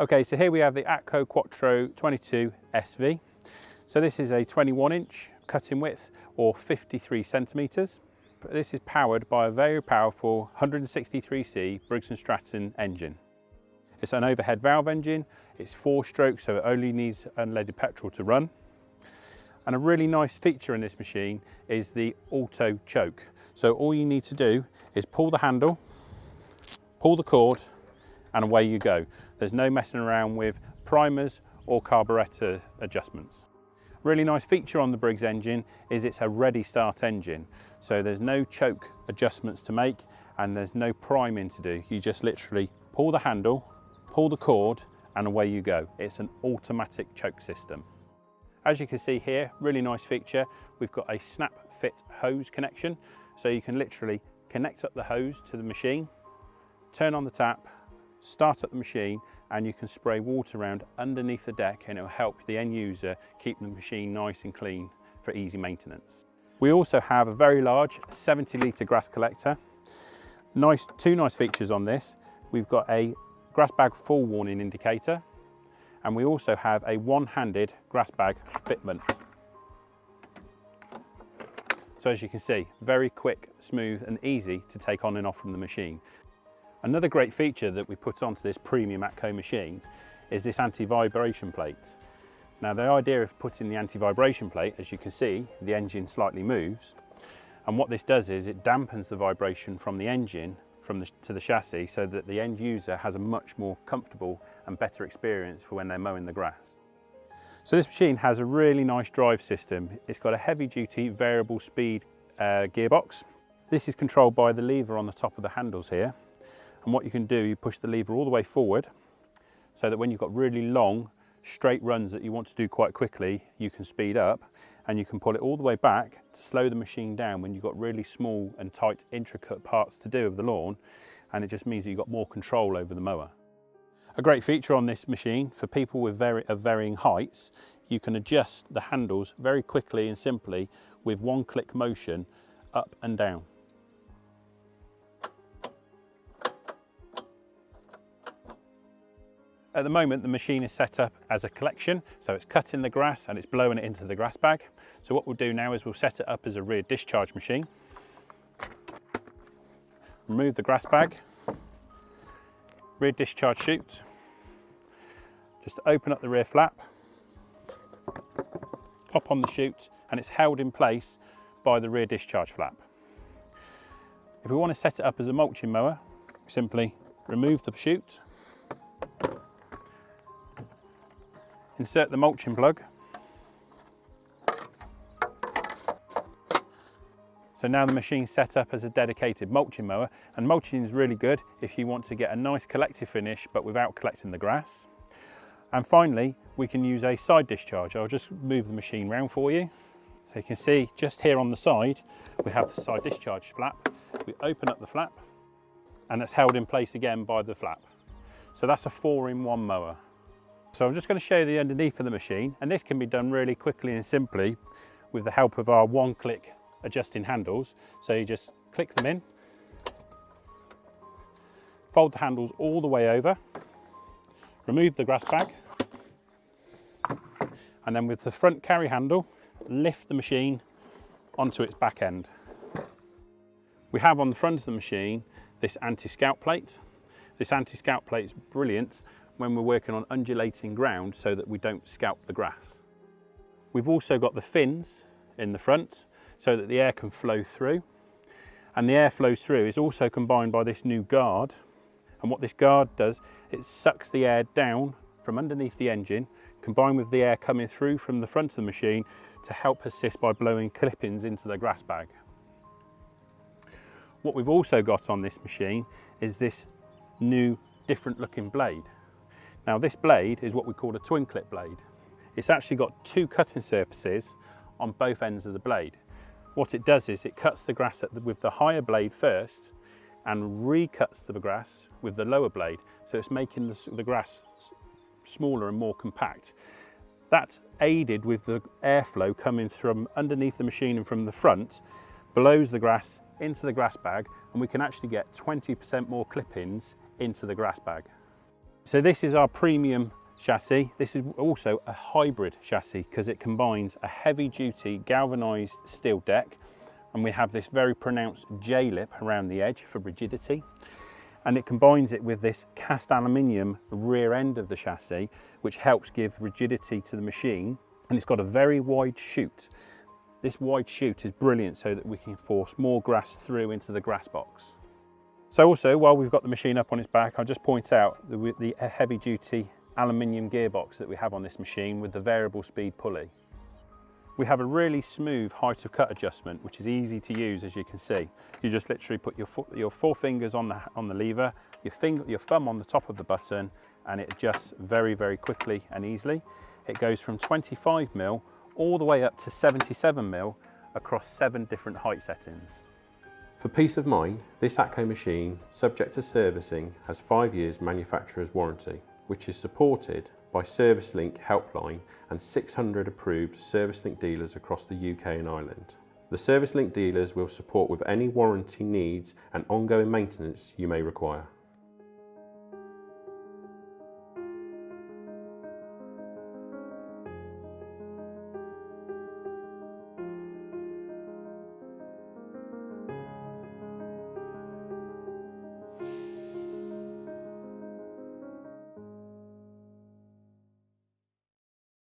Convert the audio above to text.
Okay, so here we have the Atco Quattro 22 SV. So this is a 21-inch cutting width or 53 centimetres. This is powered by a very powerful 163C Briggs & Stratton engine. It's an overhead valve engine, it's 4 strokes, so it only needs unleaded petrol to run. And a really nice feature in this machine is the auto choke. So all you need to do is pull the handle, pull the cord, and away you go. There's no messing around with primers or carburetor adjustments. Really nice feature on the Briggs engine is it's a ready start engine. So there's no choke adjustments to make and there's no priming to do. You just literally pull the handle, pull the cord, and away you go. It's an automatic choke system. As you can see here, really nice feature. We've got a snap fit hose connection. So you can literally connect up the hose to the machine, turn on the tap, start up the machine, and you can spray water around underneath the deck and it will help the end user keep the machine nice and clean for easy maintenance. We also have a very large 70-litre grass collector. Two nice features on this. We've got a grass bag full warning indicator, and we also have a one-handed grass bag fitment. So as you can see, very quick, smooth and easy to take on and off from the machine. Another great feature that we put onto this premium Atco machine is this anti-vibration plate. Now the idea of putting the anti-vibration plate, as you can see, the engine slightly moves. And what this does is it dampens the vibration from the engine to the chassis so that the end user has a much more comfortable and better experience for when they're mowing the grass. So this machine has a really nice drive system. It's got a heavy duty variable speed gearbox. This is controlled by the lever on the top of the handles here. And what you can do, you push the lever all the way forward so that when you've got really long straight runs that you want to do quite quickly, you can speed up, and you can pull it all the way back to slow the machine down when you've got really small and tight intricate parts to do of the lawn, and it just means that you've got more control over the mower. A great feature on this machine for people with varying heights, you can adjust the handles very quickly and simply with one click motion up and down. At the moment, the machine is set up as a collection, so it's cutting the grass and it's blowing it into the grass bag. So what we'll do now is we'll set it up as a rear discharge machine. Remove the grass bag, rear discharge chute, just open up the rear flap, pop on the chute, and it's held in place by the rear discharge flap. If we want to set it up as a mulching mower, we simply remove the chute, insert the mulching plug. So now the machine's set up as a dedicated mulching mower, and mulching is really good if you want to get a nice collective finish but without collecting the grass. And finally, we can use a side discharge. I'll just move the machine round for you. So you can see just here on the side, we have the side discharge flap. We open up the flap and it's held in place again by the flap. So that's a 4-in-1 mower. So I'm just going to show you the underneath of the machine, and this can be done really quickly and simply with the help of our one-click adjusting handles. So you just click them in, fold the handles all the way over, remove the grass bag, and then with the front carry handle, lift the machine onto its back end. We have on the front of the machine this anti-scout plate. This anti-scout plate is brilliant when we're working on undulating ground so that we don't scalp the grass. We've also got the fins in the front so that the air can flow through, and the air flows through is also combined by this new guard, and what this guard does, it sucks the air down from underneath the engine combined with the air coming through from the front of the machine to help assist by blowing clippings into the grass bag. What we've also got on this machine is this new different looking blade. Now this blade is what we call a twin clip blade. It's actually got 2 cutting surfaces on both ends of the blade. What it does is it cuts the grass with the higher blade first and recuts the grass with the lower blade. So it's making the grass smaller and more compact. That's aided with the airflow coming from underneath the machine and from the front, blows the grass into the grass bag, and we can actually get 20% more clippings into the grass bag. So this is our premium chassis. This is also a hybrid chassis because it combines a heavy duty galvanized steel deck, and we have this very pronounced J-lip around the edge for rigidity. And it combines it with this cast aluminium rear end of the chassis, which helps give rigidity to the machine. And it's got a very wide chute. This wide chute is brilliant so that we can force more grass through into the grass box. So also, while we've got the machine up on its back, I'll just point out the heavy duty aluminium gearbox that we have on this machine with the variable speed pulley. We have a really smooth height of cut adjustment, which is easy to use, as you can see. You just literally put your 4 fingers on the lever, your thumb on the top of the button, and it adjusts very, very quickly and easily. It goes from 25mm all the way up to 77mm across 7 different height settings. For peace of mind, this Atco machine, subject to servicing, has 5 years manufacturer's warranty, which is supported by ServiceLink helpline and 600 approved ServiceLink dealers across the UK and Ireland. The ServiceLink dealers will support with any warranty needs and ongoing maintenance you may require.